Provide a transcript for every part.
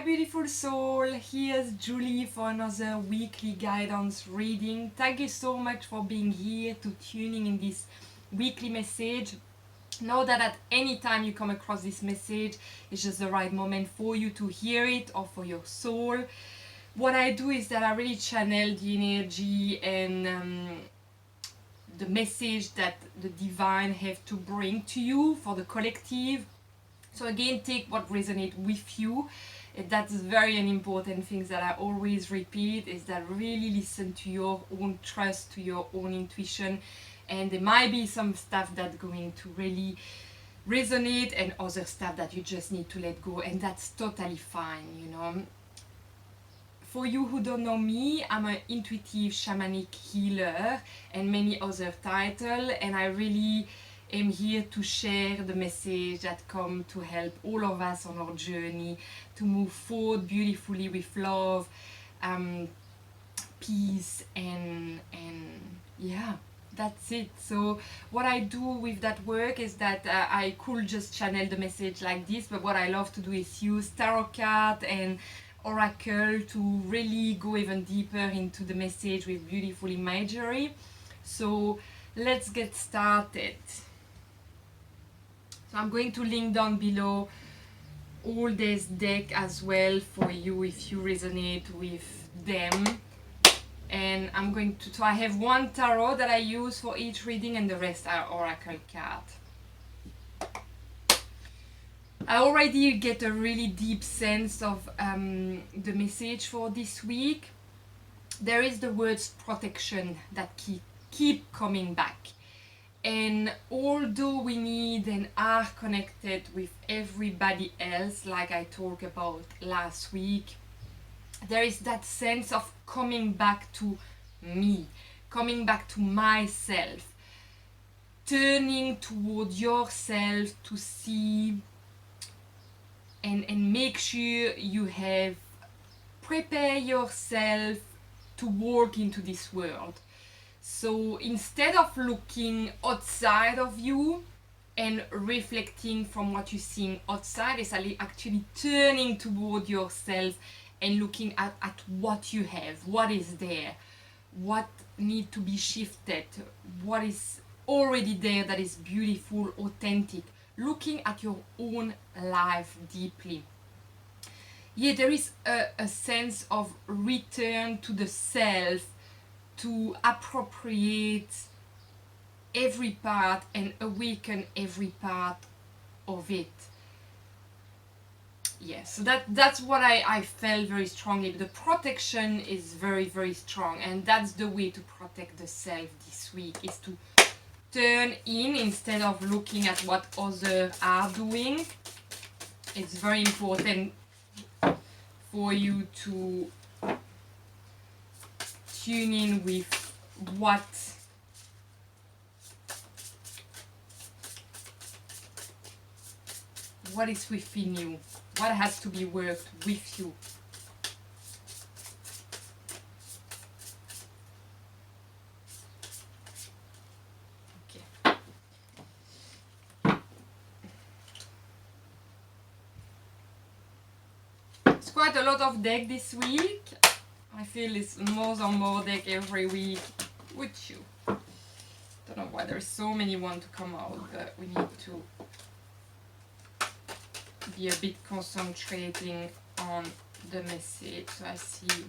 beautiful soul, here's Julie for another weekly guidance reading. Thank you so much for being here, to tuning in this weekly message. Know that at any time you come across this message, it's just the right moment for you to hear it, or for your soul. What I do is that I really channel the energy and the message that the divine have to bring to you for the collective. So again, take what resonates with you. That's very an important thing that I always repeat, is that really listen to your own trust, to your own intuition, and there might be some stuff that's going to really resonate and other stuff that you just need to let go, and that's totally fine, you know. For you who don't know me, I'm an intuitive shamanic healer and many other titles, and I really am here to share the message that come to help all of us on our journey to move forward beautifully with love, peace, and yeah, that's it. So what I do with that work is that I could just channel the message like this, but what I love to do is use tarot card and oracle to really go even deeper into the message with beautiful imagery. So let's get started. So I'm going to link down below all this deck as well for you if you resonate with them. And I'm going to, so I have one tarot that I use for each reading, and the rest are oracle cards. I already get a really deep sense of the message for this week. There is the words protection that keep coming back. And although we need and are connected with everybody else, like I talked about last week, there is that sense of coming back to me, coming back to myself, turning toward yourself to see and make sure you have prepare yourself to walk into this world. So instead of looking outside of you and reflecting from what you're seeing outside, it's actually turning toward yourself and looking at what you have, what is there, what needs to be shifted, what is already there that is beautiful, authentic, looking at your own life deeply. Yeah, there is a sense of return to the self, to appropriate every part and awaken every part of it. Yes, so that's what I felt very strongly. The protection is very, very strong, and that's the way to protect the self this week, is to turn in instead of looking at what others are doing. It's very important for you to tune in with what is within you, what has to be worked with you. It's quite a lot of deck this week. I feel it's more and more deck every week with you. Don't know why there's so many want to come out, but we need to be a bit concentrating on the message. So I see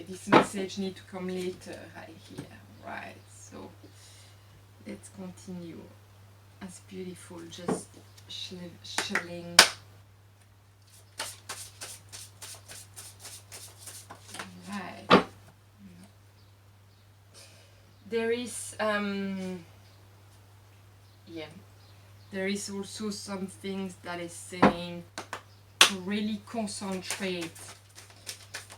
this message need to come later, right here, right? So let's continue. That's beautiful, just chilling. Right. There is yeah, there is also some things that is saying to really concentrate.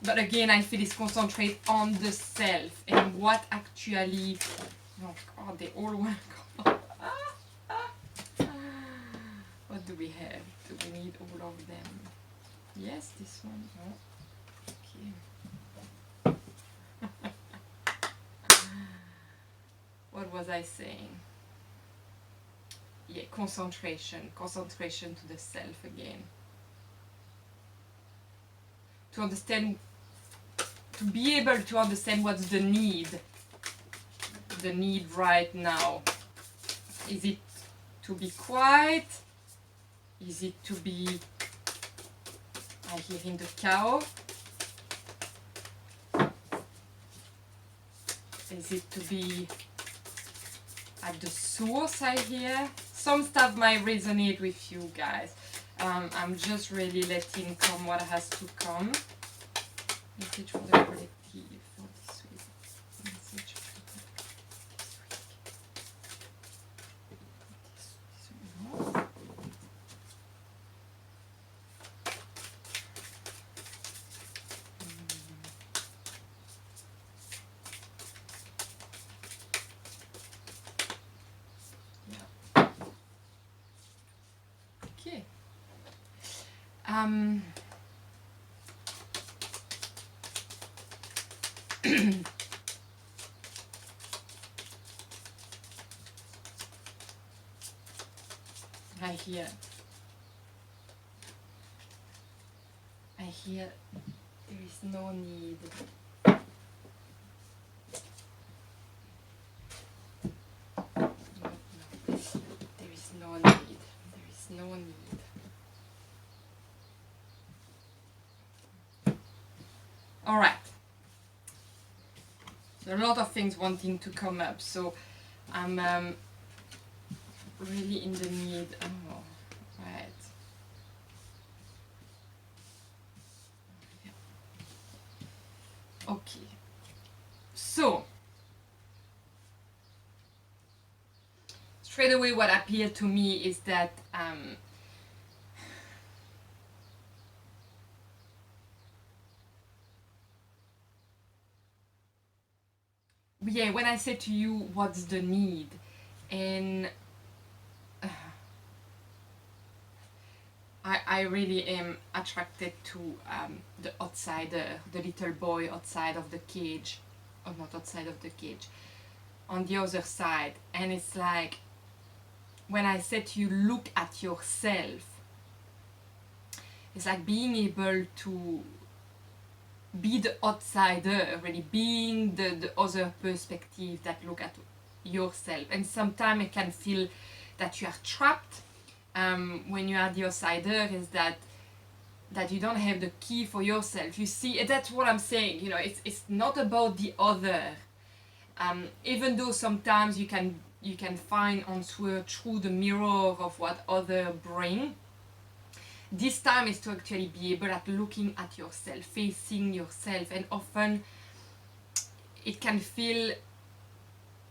But again, I feel it's concentrate on the self and what actually, oh God, they all want to come up. What do we have? Do we need all of them? Yes, this one. No. Okay. What was I saying? Yeah, concentration to the self again. To understand, to be able to understand what's the need right now. Is it to be quiet? Is it to be, I hear in the cow. Is it to be at the source, I hear? Some stuff might resonate with you guys. I'm just really letting come what has to come. Message for the collective for this week. Message for the this week. Okay. I hear there is no need. No, there is no need. There is no need. All right. So a lot of things wanting to come up. So I'm really in the need. Oh, right. Okay. So straight away, what appeared to me is that yeah, when I said to you, what's the need? And I really am attracted to the outsider, the little boy outside of the cage, or not outside of the cage, on the other side. And it's like, when I said to you, look at yourself, it's like being able to be the outsider, really being the other perspective that look at yourself. And sometimes it can feel that you are trapped when you are the outsider, is that you don't have the key for yourself. You see, that's what I'm saying, you know, it's not about the other. Even though sometimes you can find answer through the mirror of what other bring, this time is to actually be able at looking at yourself, facing yourself. And often it can feel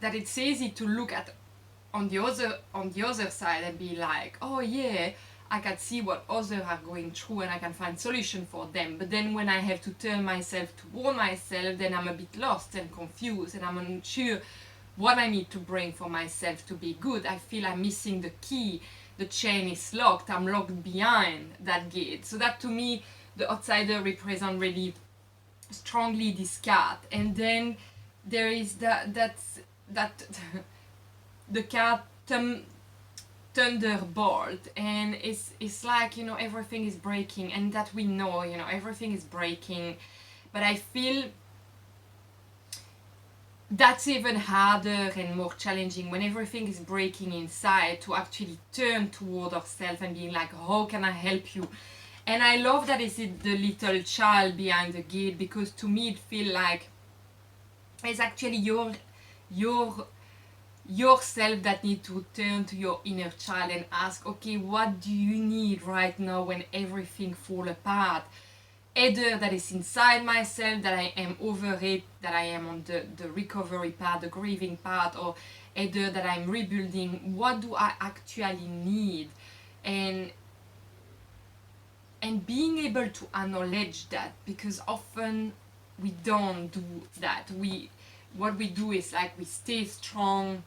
that it's easy to look at on the other side and be like, oh yeah, I can see what others are going through and I can find solution for them. But then when I have to turn myself toward myself, then I'm a bit lost and confused and I'm unsure what I need to bring for myself to be good. I feel I'm missing the key. The chain is locked. I'm locked behind that gate. So that to me, the outsider represents really strongly this card. And then there is that the card Thunderbolt, and it's like, you know, everything is breaking, and that we know, you know, everything is breaking. But I feel that's even harder and more challenging when everything is breaking inside, to actually turn toward ourselves and being like, how can I help you? And I love that it's the little child behind the gate, because to me it feels like it's actually yourself that need to turn to your inner child and ask, okay, what do you need right now when everything fall apart? either that is inside myself, that I am over it, that I am on the recovery part, the grieving part, or either that I'm rebuilding. What do I actually need? And being able to acknowledge that, because often we don't do that. What we do is like we stay strong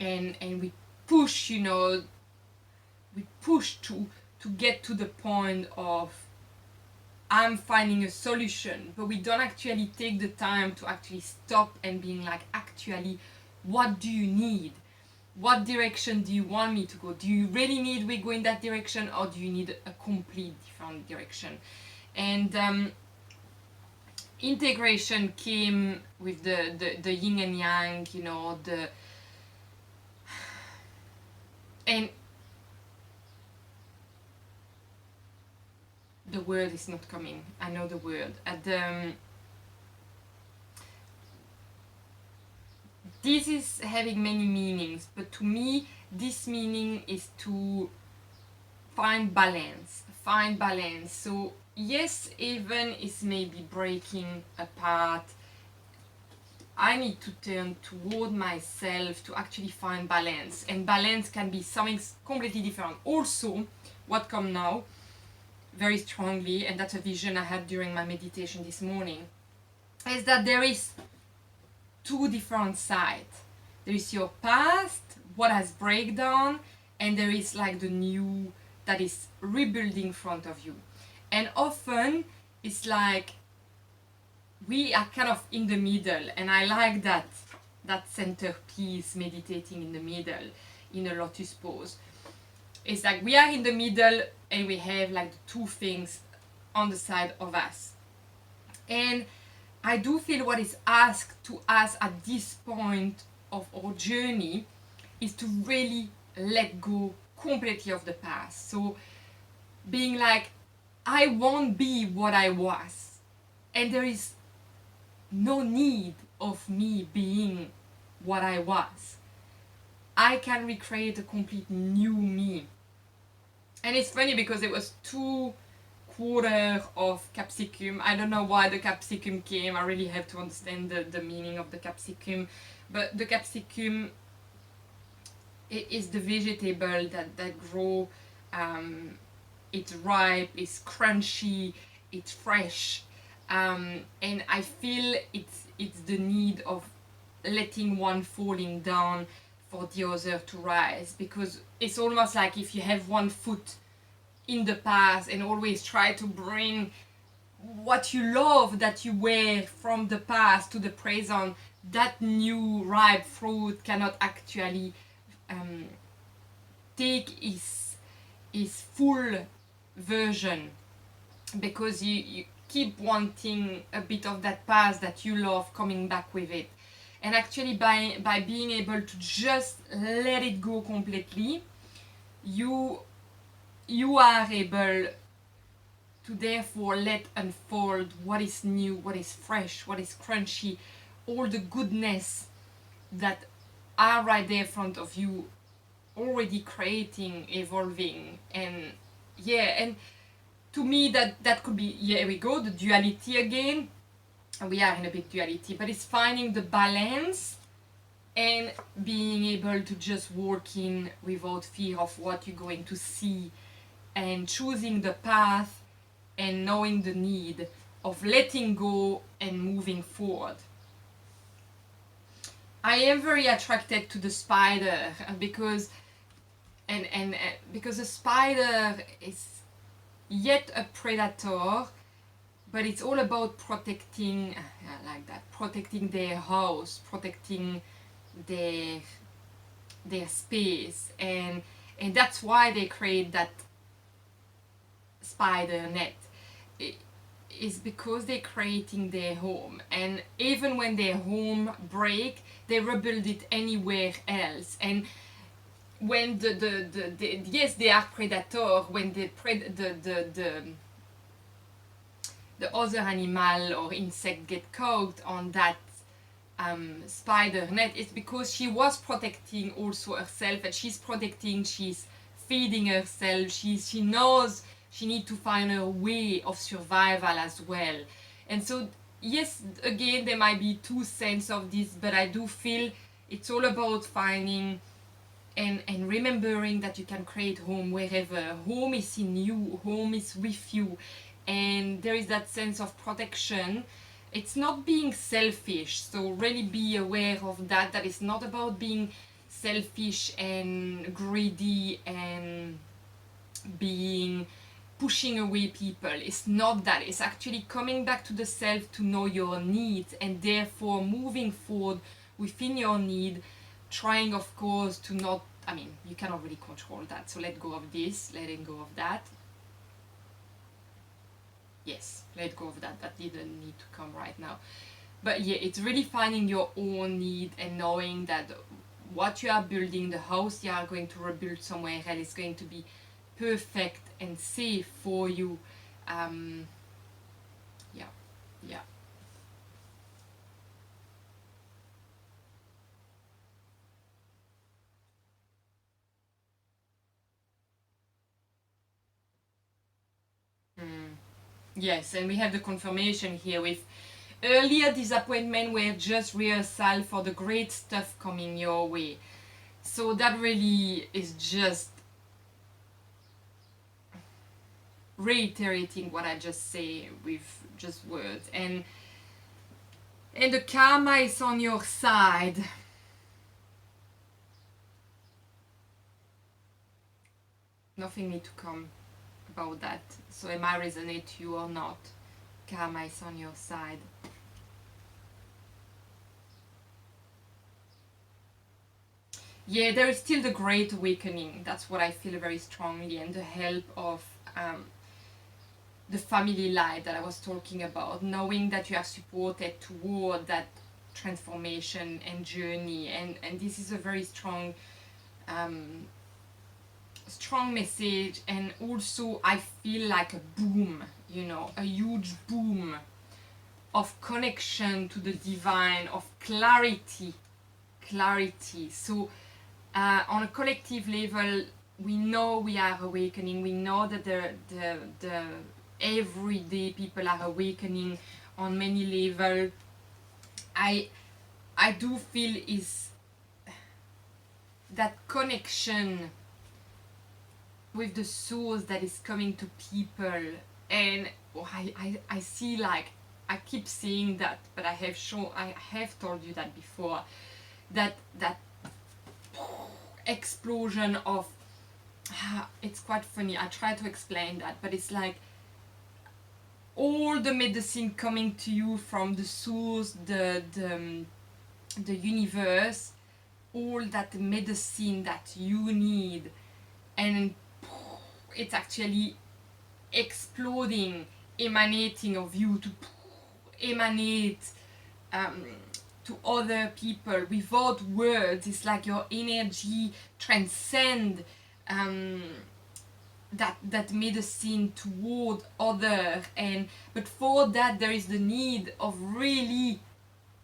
and we push, you know, we push to get to the point of I'm finding a solution, but we don't actually take the time to actually stop and being like, actually, what do you need? What direction do you want me to go? Do you really need we go in that direction, or do you need a complete different direction? And integration came with the yin and yang, you know, and the word is not coming. I know the word. This is having many meanings, but to me, this meaning is to find balance. Find balance. So yes, even is maybe breaking apart. I need to turn toward myself to actually find balance. And balance can be something completely different. Also, what come now, very strongly, and that's a vision I had during my meditation this morning, is that there is two different sides. There is your past, what has breakdown, and there is like the new that is rebuilding in front of you. And often it's like we are kind of in the middle, and I like that centerpiece, meditating in the middle in a lotus pose. It's like we are in the middle and we have like the two things on the side of us. And I do feel what is asked to us at this point of our journey is to really let go completely of the past. So being like, I won't be what I was, and there is no need of me being what I was. I can recreate a complete new me. And it's funny because it was 2/4 of capsicum. I don't know why the capsicum came. I really have to understand the meaning of the capsicum. But the capsicum is the vegetable that grow. It's ripe, it's crunchy, it's fresh. And I feel it's the need of letting one falling down for the other to rise, because it's almost like if you have one foot in the past and always try to bring what you love that you wear from the past to the present, that new ripe fruit cannot actually take its full version, because you keep wanting a bit of that past that you love coming back with it. And actually by being able to just let it go completely, you are able to therefore let unfold what is new, what is fresh, what is crunchy, all the goodness that are right there in front of you, already creating, evolving. And to me that could be, here we go, the duality again. We are in a big duality, but it's finding the balance and being able to just walk in without fear of what you're going to see, and choosing the path and knowing the need of letting go and moving forward. I am very attracted to the spider because because the spider is yet a predator, but it's all about protecting, protecting their house, protecting their space, and that's why they create that spider net. It is because they're creating their home, and even when their home break, they rebuild it anywhere else. And when yes, they are predator, when the other animal or insect get caught on that spider net, it's because she was protecting also herself, and she's protecting, she's feeding herself, she knows she needs to find a way of survival as well. And so yes, again, there might be two sense of this, but I do feel it's all about finding and remembering that you can create home wherever. Home is in you, home is with you, and there is that sense of protection. It's not being selfish, so really be aware of that, that it's not about being selfish and greedy and being pushing away people. It's not that. It's actually coming back to the self to know your needs, and therefore moving forward within your need, trying of course to not, I mean, you cannot really control that, so let go of this, letting go of that. Yes, let go of that, that didn't need to come right now. But yeah, it's really finding your own need and knowing that what you are building, the house you are going to rebuild somewhere else, is going to be perfect and safe for you. Yeah, yeah. Yes, and we have the confirmation here with earlier disappointment were just rehearsal for the great stuff coming your way. So that really is just reiterating what I just say with just words. And the karma is on your side. Nothing need to come about that. So it might resonate to you or not. Karma is on your side. Yeah, there is still the great awakening. That's what I feel very strongly, and the help of the family life that I was talking about, knowing that you are supported toward that transformation and journey, and this is a very strong strong message. And also I feel like a boom, you know, a huge boom of connection to the divine, of clarity. So on a collective level, we know we are awakening. We know that the everyday people are awakening on many levels. I do feel is that connection with the source that is coming to people. And I see, like, I keep saying that, but I have told you that before, that explosion of it's quite funny, I try to explain that, but it's like all the medicine coming to you from the source, the universe, all that medicine that you need, and it's actually exploding, emanating of you to emanate to other people without words. It's like your energy transcend that medicine toward other. And but for that there is the need of really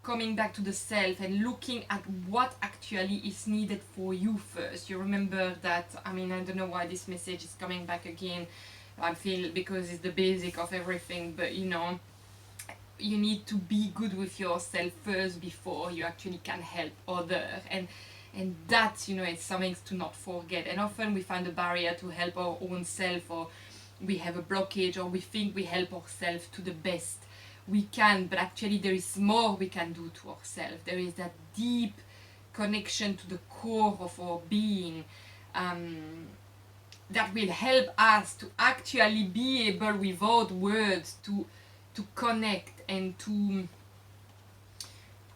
coming back to the self and looking at what actually is needed for you first. You remember that, I mean, I don't know why this message is coming back again. I feel because it's the basic of everything, but you know, you need to be good with yourself first before you actually can help others. And that, you know, it's something to not forget. And often we find a barrier to help our own self, or we have a blockage, or we think we help ourselves to the best we can, but actually there is more we can do to ourselves. There is that deep connection to the core of our being that will help us to actually be able without words to connect and to,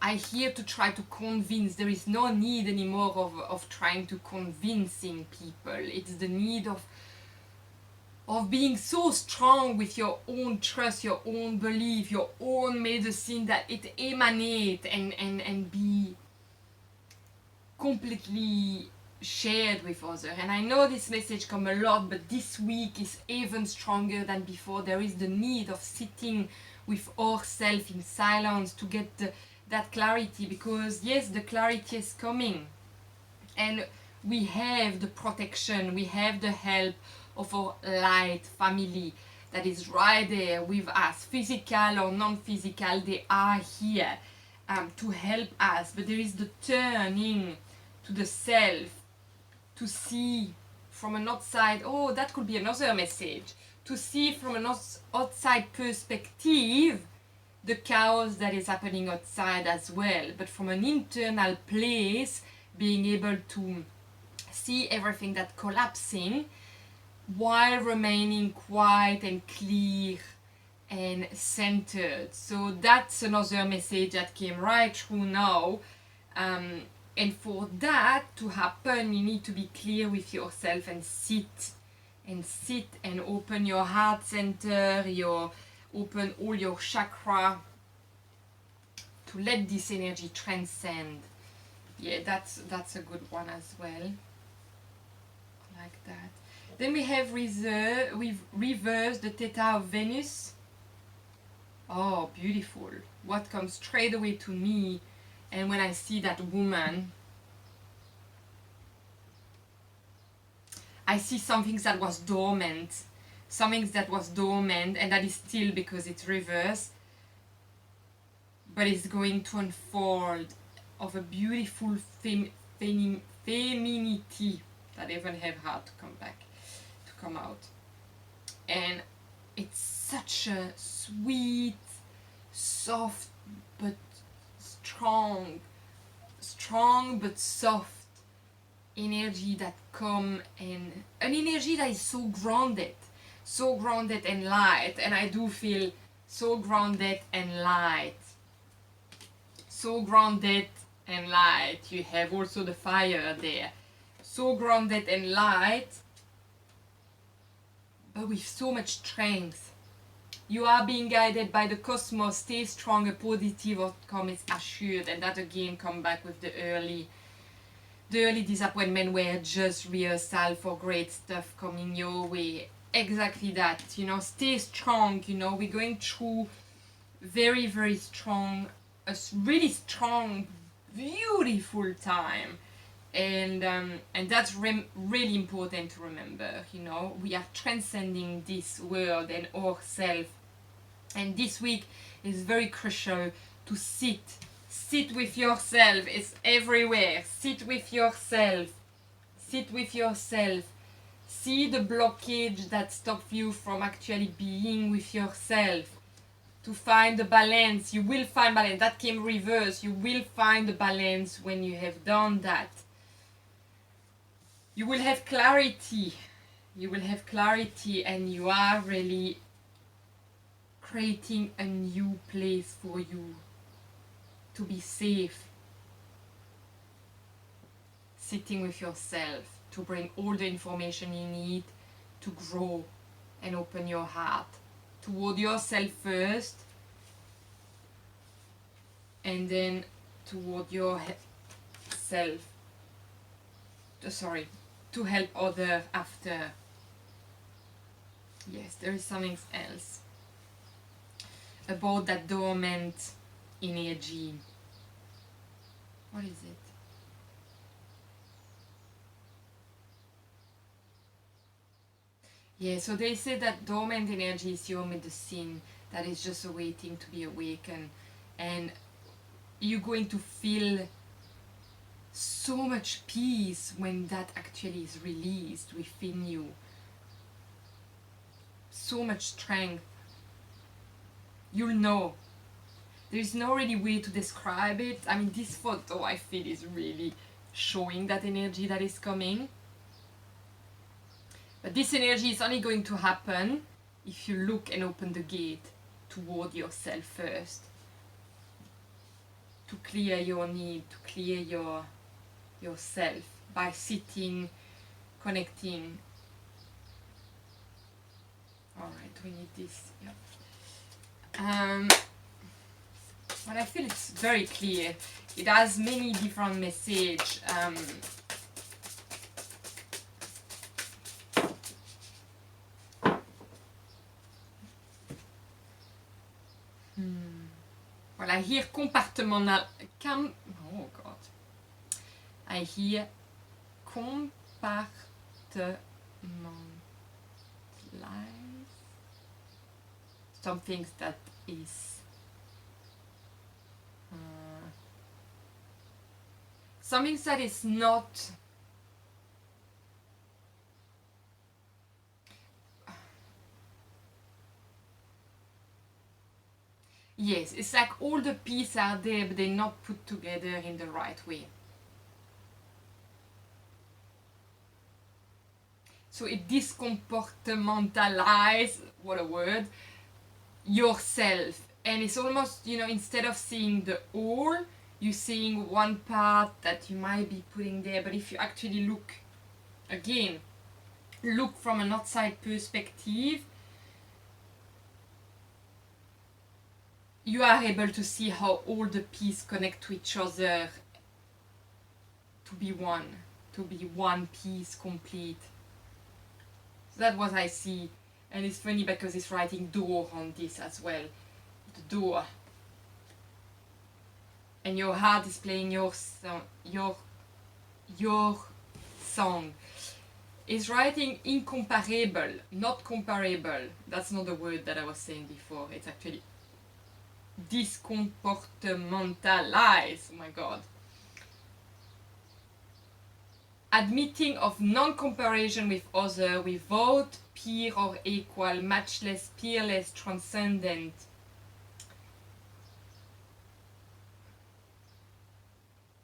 I here to try to convince. There is no need anymore of trying to convincing people. It's the need of being so strong with your own trust, your own belief, your own medicine, that it emanate and be completely shared with others. And I know this message come a lot, but this week is even stronger than before. There is the need of sitting with ourselves in silence to get that clarity, because yes, the clarity is coming, and we have the protection, we have the help of our light family that is right there with us, physical or non-physical. They are here to help us, but there is the turning to the self, to see from an outside, oh, that could be another message, to see from an outside perspective the chaos that is happening outside as well, but from an internal place, being able to see everything that's collapsing while remaining quiet and clear and centered. So that's another message that came right through now. And for that to happen, you need to be clear with yourself and sit and open your heart center, open all your chakra to let this energy transcend. Yeah, that's a good one as well. Like that. Then we have we've reversed the Theta of Venus. Oh, beautiful. What comes straight away to me, and when I see that woman, I see something that was dormant. Something that was dormant, and that is still because it's reversed, but it's going to unfold of a beautiful femininity that even have hard to come out. And it's such a sweet, soft but strong but soft energy that come, and an energy that is so grounded and light. And I do feel so grounded and light. So grounded and light. You have also the fire there. So grounded and light, but with so much strength. You are being guided by the cosmos. Stay strong, a positive outcome is assured. And that again come back with the early disappointment were just rehearsal for great stuff coming your way. Exactly that, you know, stay strong, you know, we're going through very, very strong, a really strong, beautiful time. And that's really important to remember, you know, we are transcending this world and ourselves. And this week is very crucial to sit with yourself. It's everywhere. Sit with yourself. See the blockage that stops you from actually being with yourself. To find the balance. You will find balance. That came reverse. You will find the balance when you have done that. You will have clarity. And you are really creating a new place for you to be safe. Sitting with yourself to bring all the information you need to grow and open your heart toward yourself first, and then toward yourself. To help others after. Yes, there is something else about that dormant energy. What is it? Yeah, so they say that dormant energy is your medicine that is just waiting to be awakened, and you're going to feel so much peace when that actually is released within you. So much strength. You'll know. There's no really way to describe it. I mean, this photo I feel is really showing that energy that is coming. But this energy is only going to happen if you look and open the gate toward yourself first. To clear your need, to clear yourself by sitting, connecting. Alright, we need this. Yeah. But I feel it's very clear. It has many different messages. Well, I hear compartmental. Oh God. I hear compartment. something that is something that is not yes, it's like all the pieces are there but they're not put together in the right way. So it discomportamentalizes, what a word, yourself. And it's almost, you know, instead of seeing the whole, you're seeing one part that you might be putting there. But if you actually look, again, look from an outside perspective, you are able to see how all the pieces connect to each other to be one piece complete. So that's what I see. And it's funny because it's writing door on this as well. The door. And your heart is playing your song. Your song. It's writing incomparable, not comparable. That's not the word that I was saying before. It's actually discomportamentalize. Oh my god. Admitting of non-comparison with other without peer or equal, matchless, peerless, transcendent.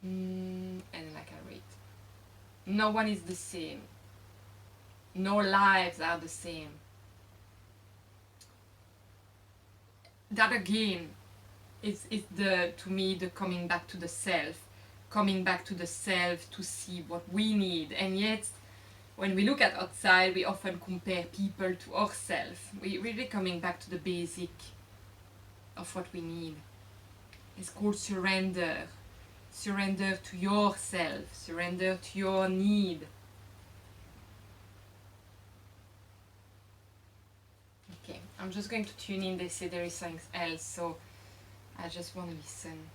And then I can read. No one is the same. No lives are the same. That again is the, to me, the coming back to the self. Coming back to the self to see what we need. And yet, when we look at outside, we often compare people to ourselves. We're really coming back to the basic of what we need. It's called surrender. Surrender to yourself. Surrender to your need. Okay, I'm just going to tune in. They say there is something else, so I just want to listen.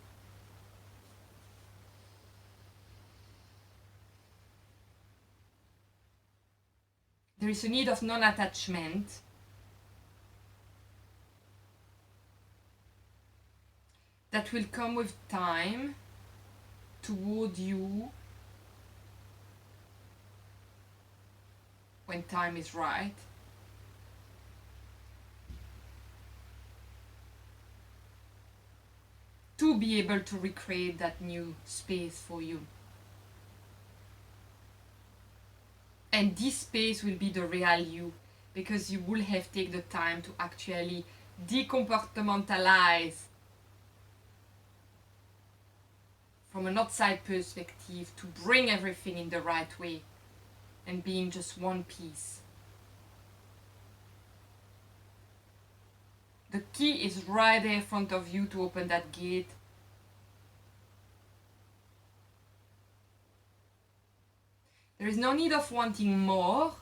There is a need of non-attachment. That will come with time toward you when time is right. To be able to recreate that new space for you. And this space will be the real you, because you will have taken the time to actually decompartmentalize from an outside perspective, to bring everything in the right way and being just one piece. The key is right there in front of you to open that gate. There is no need of wanting more.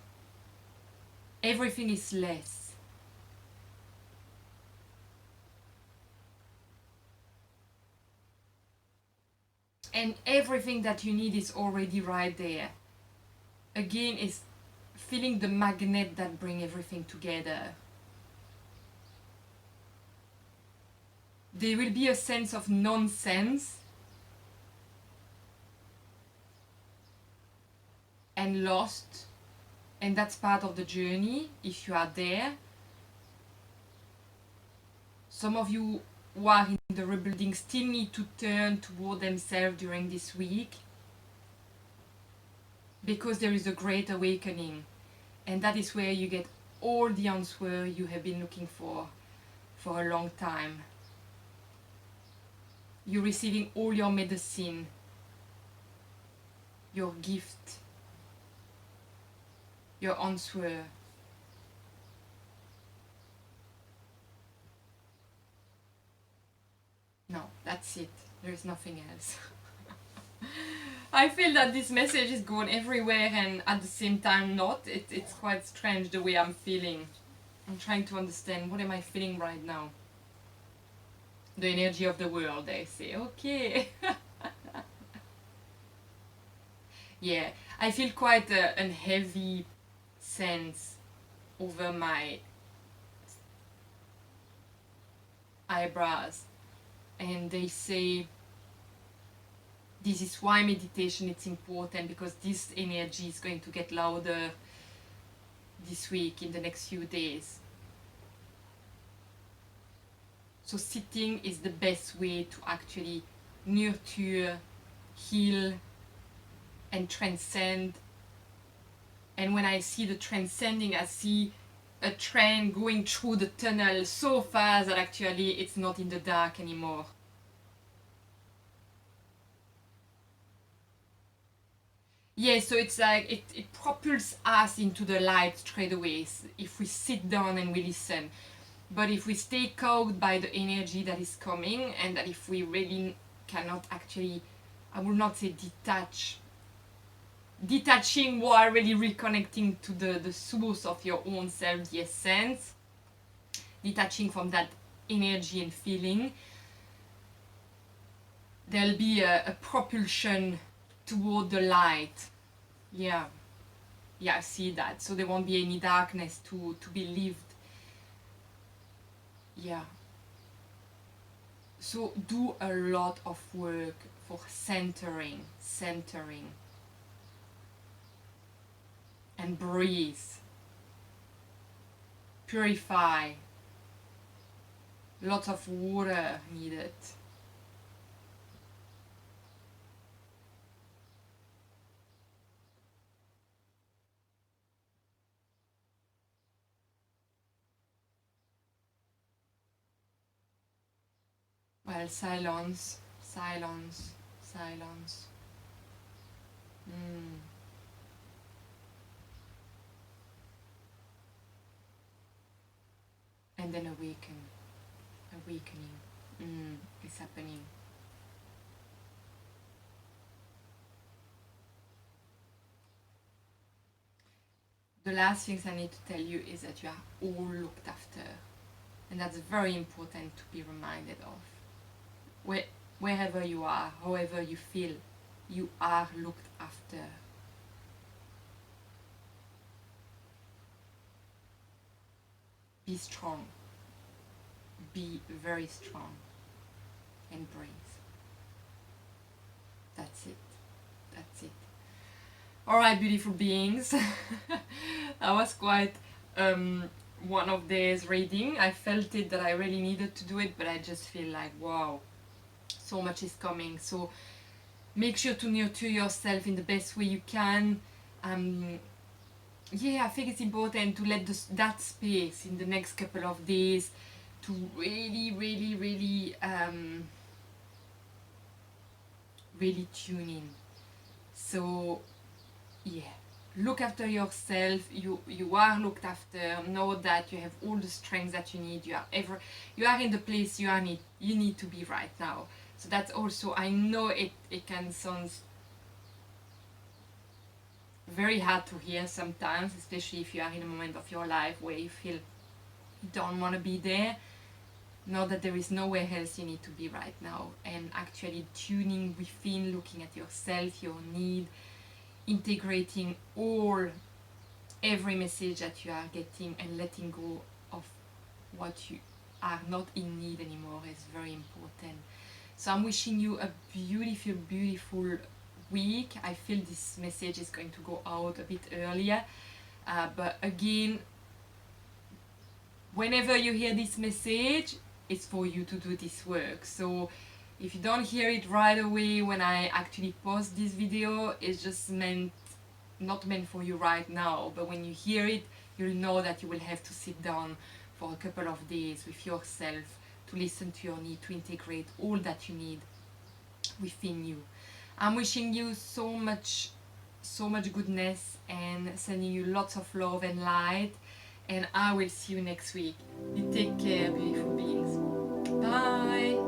Everything is less. And everything that you need is already right there. Again, it's feeling the magnet that brings everything together. There will be a sense of nonsense and lost, and that's part of the journey if you are there. Some of you who are in the rebuilding still need to turn toward themselves during this week, because there is a great awakening, and that is where you get all the answers you have been looking for a long time. You're receiving all your medicine, your gift, your answer. No, that's it. There's nothing else. I feel that this message is going everywhere and at the same time not. It's quite strange the way I'm feeling. I'm trying to understand, what am I feeling right now? The energy of the world, they say. Okay. Yeah, I feel quite a heavy sense over my eyebrows, and they say this is why meditation is important, because this energy is going to get louder this week, in the next few days. So sitting is the best way to actually nurture, heal, and transcend. And when I see the transcending, I see a train going through the tunnel so fast that actually it's not in the dark anymore. Yeah, so it's like it propels us into the light straight away if we sit down and we listen. But if we stay cowed by the energy that is coming, and that if we really cannot actually, I will not say detaching while really reconnecting to the source of your own self, the essence, detaching from that energy and feeling, there'll be a propulsion toward the light. Yeah, I see that. So there won't be any darkness to be lived. Yeah. So do a lot of work for centering, and breathe, purify, lots of water needed. Well, silence. And then awakening is happening. The last things I need to tell you is that you are all looked after, and that's very important to be reminded of. Wherever you are, however you feel, you are looked after. Be strong. Be very strong. And breathe. That's it. Alright, beautiful beings. That was quite one of these reading. I felt it that I really needed to do it, but I just feel like, wow, so much is coming. So make sure to nurture yourself in the best way you can. Yeah, I think it's important to let that space in the next couple of days to really tune in. So yeah, look after yourself. You are looked after. Know that you have all the strength that you need. You are in the place you need to be right now. So that's also, I know it can sound very hard to hear sometimes, especially if you are in a moment of your life where you feel you don't want to be there. Know that there is nowhere else you need to be right now, and actually tuning within, looking at yourself, your need, integrating every message that you are getting, and letting go of what you are not in need anymore is very important. So I'm wishing you a beautiful week. I feel this message is going to go out a bit earlier, but again, whenever you hear this message, it's for you to do this work. So if you don't hear it right away when I actually post this video, it's just not meant for you right now. But when you hear it, you'll know that you will have to sit down for a couple of days with yourself to listen to your need, to integrate all that you need within you. I'm wishing you so much goodness, and sending you lots of love and light, and I will see you next week. You take care, beautiful beings. Bye.